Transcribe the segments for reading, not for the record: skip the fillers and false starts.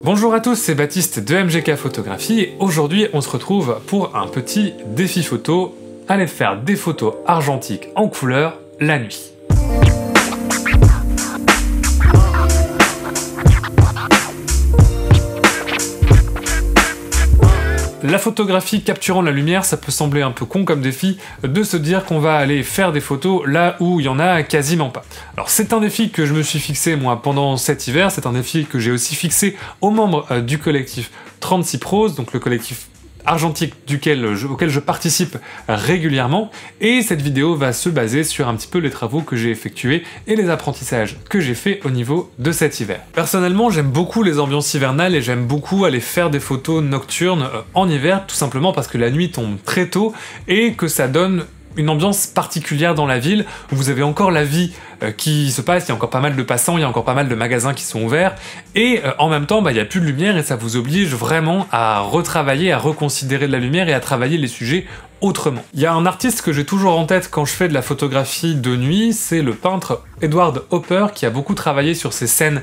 Bonjour à tous, c'est Baptiste de MGK Photographie et aujourd'hui on se retrouve pour un petit défi photo, aller faire des photos argentiques en couleur la nuit. La photographie capturant la lumière, ça peut sembler un peu con comme défi de se dire qu'on va aller faire des photos là où il y en a quasiment pas. Alors c'est un défi que je me suis fixé moi pendant cet hiver, c'est un défi que j'ai aussi fixé aux membres du collectif 36 Pros, donc le collectif argentique auquel je participe régulièrement, et cette vidéo va se baser sur un petit peu les travaux que j'ai effectués et les apprentissages que j'ai fait au niveau de cet hiver. Personnellement, j'aime beaucoup les ambiances hivernales et j'aime beaucoup aller faire des photos nocturnes en hiver, tout simplement parce que la nuit tombe très tôt et que ça donne une ambiance particulière dans la ville, où vous avez encore la vie qui se passe, il y a encore pas mal de passants, il y a encore pas mal de magasins qui sont ouverts, et en même temps, il n'y a plus de lumière et ça vous oblige vraiment à retravailler, à reconsidérer de la lumière et à travailler les sujets autrement. Il y a un artiste que j'ai toujours en tête quand je fais de la photographie de nuit, c'est le peintre Edward Hopper qui a beaucoup travaillé sur ces scènes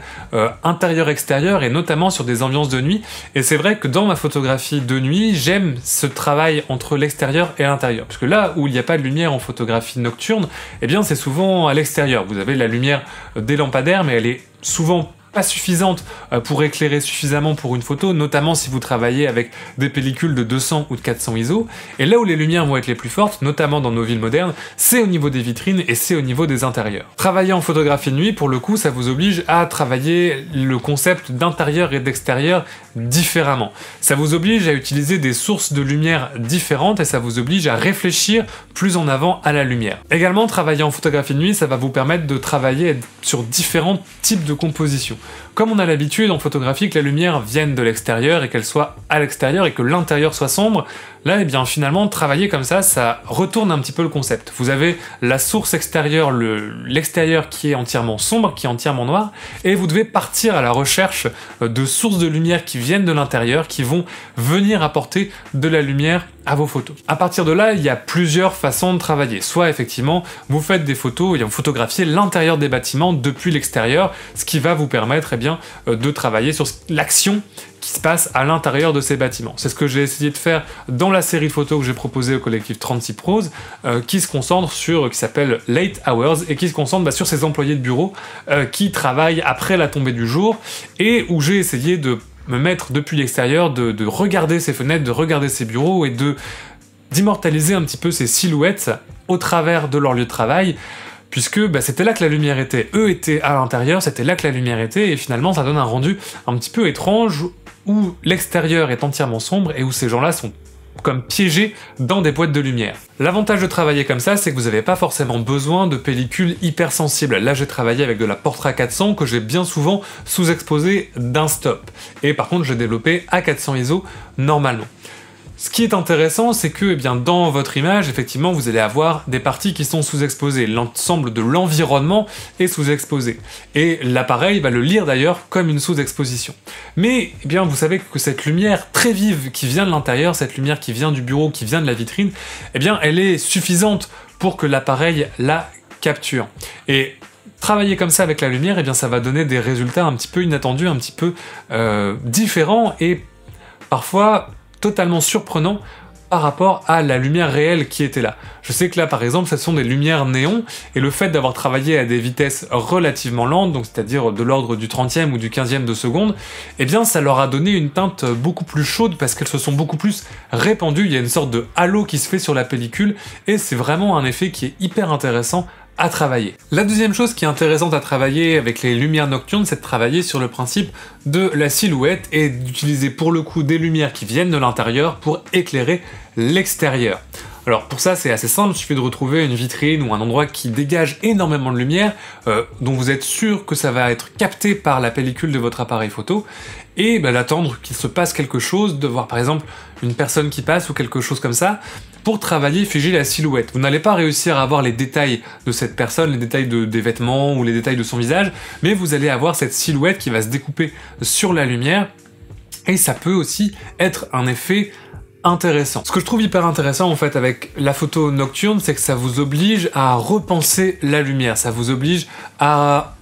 intérieures-extérieures et notamment sur des ambiances de nuit. Et c'est vrai que dans ma photographie de nuit, j'aime ce travail entre l'extérieur et l'intérieur. Parce que là où il n'y a pas de lumière en photographie nocturne, eh bien c'est souvent à l'extérieur. Vous avez la lumière des lampadaires, mais elle est souvent pas suffisante pour éclairer suffisamment pour une photo, notamment si vous travaillez avec des pellicules de 200 ou de 400 ISO. Et là où les lumières vont être les plus fortes, notamment dans nos villes modernes, c'est au niveau des vitrines et c'est au niveau des intérieurs. Travailler en photographie de nuit, pour le coup, ça vous oblige à travailler le concept d'intérieur et d'extérieur différemment. Ça vous oblige à utiliser des sources de lumière différentes et ça vous oblige à réfléchir plus en avant à la lumière. Également, travailler en photographie de nuit, ça va vous permettre de travailler sur différents types de compositions. Comme on a l'habitude en photographie que la lumière vienne de l'extérieur et qu'elle soit à l'extérieur et que l'intérieur soit sombre, là, eh bien, finalement, travailler comme ça retourne un petit peu le concept. Vous avez la source extérieure, l'extérieur qui est entièrement sombre, qui est entièrement noir, et vous devez partir à la recherche de sources de lumière qui viennent de l'intérieur, qui vont venir apporter de la lumière à vos photos. À partir de là, il y a plusieurs façons de travailler. Soit, effectivement, vous faites des photos et vous photographiez l'intérieur des bâtiments depuis l'extérieur, ce qui va vous permettre, eh bien, de travailler sur l'action qui se passe à l'intérieur de ces bâtiments. C'est ce que j'ai essayé de faire dans la série de photos que j'ai proposée au collectif 36 Pros, qui s'appelle Late Hours, et qui se concentre sur ces employés de bureau qui travaillent après la tombée du jour, et où j'ai essayé de me mettre depuis l'extérieur, de regarder ces fenêtres, de regarder ces bureaux, et d'immortaliser un petit peu ces silhouettes au travers de leur lieu de travail, puisque c'était là que la lumière était. Eux étaient à l'intérieur, c'était là que la lumière était, et finalement ça donne un rendu un petit peu étrange, où l'extérieur est entièrement sombre, et où ces gens-là sont comme piégés dans des boîtes de lumière. L'avantage de travailler comme ça, c'est que vous n'avez pas forcément besoin de pellicules hypersensibles. Là, j'ai travaillé avec de la Portra 400 que j'ai bien souvent sous-exposé d'un stop. Et par contre, j'ai développé à 400 ISO normalement. Ce qui est intéressant, c'est que dans votre image, effectivement, vous allez avoir des parties qui sont sous-exposées. L'ensemble de l'environnement est sous-exposé. Et l'appareil va le lire d'ailleurs comme une sous-exposition. Mais vous savez que cette lumière très vive qui vient de l'intérieur, cette lumière qui vient du bureau, qui vient de la vitrine, elle est suffisante pour que l'appareil la capture. Et travailler comme ça avec la lumière, ça va donner des résultats un petit peu inattendus, un petit peu différents et parfois totalement surprenant par rapport à la lumière réelle qui était là. Je sais que là, par exemple, ce sont des lumières néons, et le fait d'avoir travaillé à des vitesses relativement lentes, donc c'est-à-dire de l'ordre du 30e ou du 15e de seconde, ça leur a donné une teinte beaucoup plus chaude parce qu'elles se sont beaucoup plus répandues. Il y a une sorte de halo qui se fait sur la pellicule, et c'est vraiment un effet qui est hyper intéressant à travailler. La deuxième chose qui est intéressante à travailler avec les lumières nocturnes, c'est de travailler sur le principe de la silhouette et d'utiliser pour le coup des lumières qui viennent de l'intérieur pour éclairer l'extérieur. Alors pour ça c'est assez simple, il suffit de retrouver une vitrine ou un endroit qui dégage énormément de lumière, dont vous êtes sûr que ça va être capté par la pellicule de votre appareil photo, et d'attendre qu'il se passe quelque chose, de voir par exemple une personne qui passe ou quelque chose comme ça, pour travailler, figer la silhouette. Vous n'allez pas réussir à avoir les détails de cette personne, les détails des vêtements ou les détails de son visage, mais vous allez avoir cette silhouette qui va se découper sur la lumière, et ça peut aussi être un effet intéressant. Ce que je trouve hyper intéressant en fait avec la photo nocturne, c'est que ça vous oblige à repenser la lumière, ça vous oblige à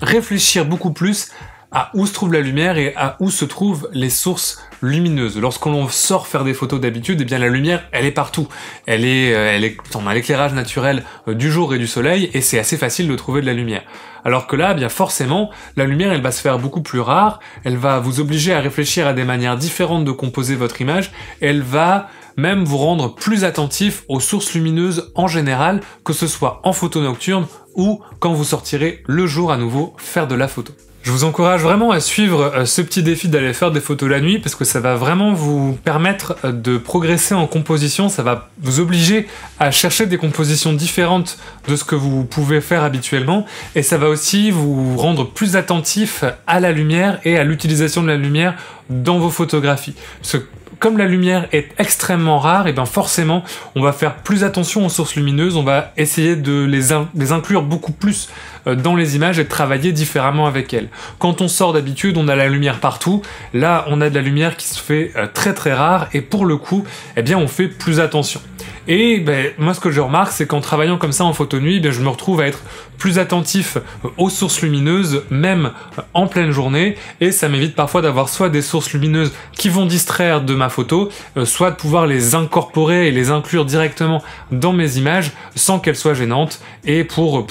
réfléchir beaucoup plus à où se trouve la lumière et à où se trouvent les sources lumineuses. Lorsqu'on sort faire des photos d'habitude, eh bien la lumière, elle est partout. Elle est dans l'éclairage naturel du jour et du soleil, et c'est assez facile de trouver de la lumière. Alors que là, eh bien forcément, la lumière, elle va se faire beaucoup plus rare, elle va vous obliger à réfléchir à des manières différentes de composer votre image, elle va même vous rendre plus attentif aux sources lumineuses en général, que ce soit en photo nocturne ou quand vous sortirez le jour à nouveau faire de la photo. Je vous encourage vraiment à suivre ce petit défi d'aller faire des photos la nuit, parce que ça va vraiment vous permettre de progresser en composition, ça va vous obliger à chercher des compositions différentes de ce que vous pouvez faire habituellement, et ça va aussi vous rendre plus attentif à la lumière et à l'utilisation de la lumière dans vos photographies. Parce que comme la lumière est extrêmement rare, et bien forcément, on va faire plus attention aux sources lumineuses, on va essayer de les inclure beaucoup plus dans les images et de travailler différemment avec elles. Quand on sort d'habitude, on a la lumière partout, là on a de la lumière qui se fait très très rare, et pour le coup, eh bien on fait plus attention. Et ben, moi ce que je remarque, c'est qu'en travaillant comme ça en photo nuit, ben, je me retrouve à être plus attentif aux sources lumineuses, même en pleine journée, et ça m'évite parfois d'avoir soit des sources lumineuses qui vont distraire de ma photo, soit de pouvoir les incorporer et les inclure directement dans mes images sans qu'elles soient gênantes, et pour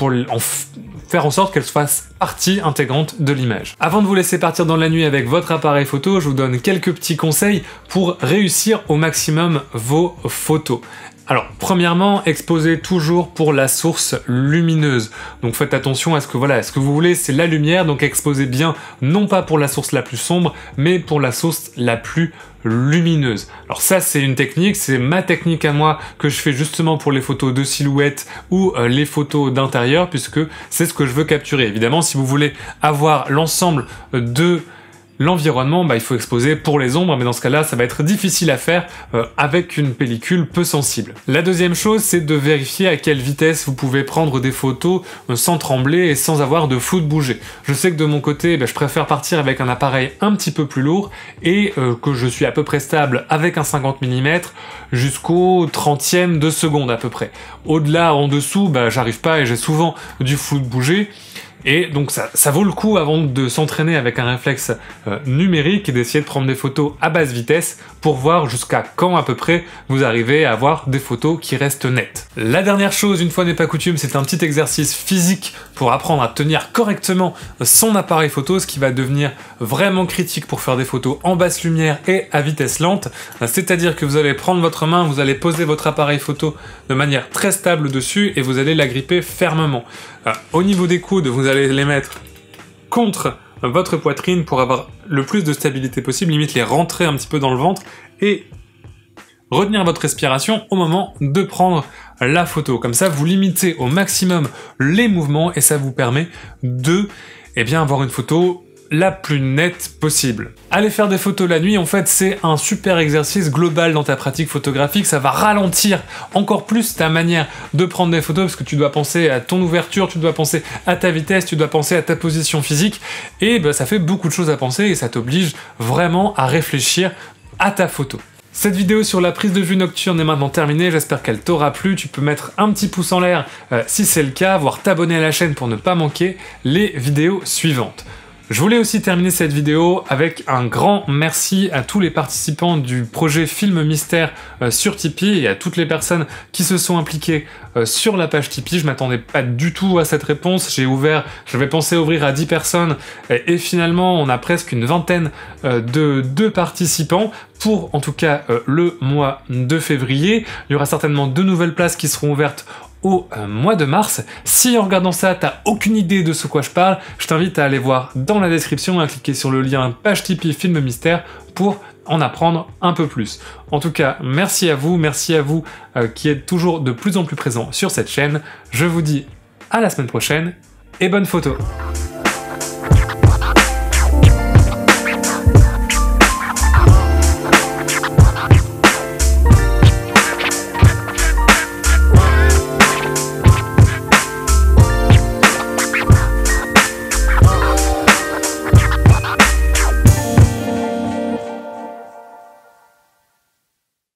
faire en sorte qu'elles fassent partie intégrante de l'image. Avant de vous laisser partir dans la nuit avec votre appareil photo, je vous donne quelques petits conseils pour réussir au maximum vos photos. Alors, premièrement, exposez toujours pour la source lumineuse. Donc faites attention à ce que vous voulez, c'est la lumière, donc exposez bien, non pas pour la source la plus sombre, mais pour la source la plus lumineuse. Alors ça, c'est une technique, c'est ma technique à moi que je fais justement pour les photos de silhouette ou les photos d'intérieur, puisque c'est ce que je veux capturer. Évidemment, si vous voulez avoir l'ensemble de l'environnement, il faut exposer pour les ombres, mais dans ce cas-là, ça va être difficile à faire avec une pellicule peu sensible. La deuxième chose, c'est de vérifier à quelle vitesse vous pouvez prendre des photos sans trembler et sans avoir de flou de bouger. Je sais que de mon côté, je préfère partir avec un appareil un petit peu plus lourd et que je suis à peu près stable avec un 50 mm jusqu'au 30e de seconde à peu près. Au-delà, en dessous, j'arrive pas et j'ai souvent du flou de bouger. Et donc ça vaut le coup avant de s'entraîner avec un réflexe numérique et d'essayer de prendre des photos à basse vitesse pour voir jusqu'à quand à peu près vous arrivez à avoir des photos qui restent nettes. La dernière chose, une fois n'est pas coutume, c'est un petit exercice physique pour apprendre à tenir correctement son appareil photo, ce qui va devenir vraiment critique pour faire des photos en basse lumière et à vitesse lente. C'est-à-dire que vous allez prendre votre main, vous allez poser votre appareil photo de manière très stable dessus et vous allez l'agripper fermement. Au niveau des coudes, vous allez les mettre contre votre poitrine pour avoir le plus de stabilité possible, limite les rentrer un petit peu dans le ventre et retenir votre respiration au moment de prendre la photo. Comme ça, vous limitez au maximum les mouvements et ça vous permet de avoir une photo la plus nette possible. Aller faire des photos la nuit, en fait, c'est un super exercice global dans ta pratique photographique. Ça va ralentir encore plus ta manière de prendre des photos parce que tu dois penser à ton ouverture, tu dois penser à ta vitesse, tu dois penser à ta position physique et ça fait beaucoup de choses à penser et ça t'oblige vraiment à réfléchir à ta photo. Cette vidéo sur la prise de vue nocturne est maintenant terminée, j'espère qu'elle t'aura plu. Tu peux mettre un petit pouce en l'air si c'est le cas, voire t'abonner à la chaîne pour ne pas manquer les vidéos suivantes. Je voulais aussi terminer cette vidéo avec un grand merci à tous les participants du projet Film Mystère sur Tipeee et à toutes les personnes qui se sont impliquées sur la page Tipeee. Je m'attendais pas du tout à cette réponse. J'avais pensé ouvrir à 10 personnes et finalement on a presque une vingtaine de participants pour en tout cas le mois de février. Il y aura certainement 2 nouvelles places qui seront ouvertes au mois de mars. Si en regardant ça, t'as aucune idée de ce quoi je parle, je t'invite à aller voir dans la description et à cliquer sur le lien page Tipeee Film Mystère pour en apprendre un peu plus. En tout cas, merci à vous qui êtes toujours de plus en plus présents sur cette chaîne. Je vous dis à la semaine prochaine et bonne photo.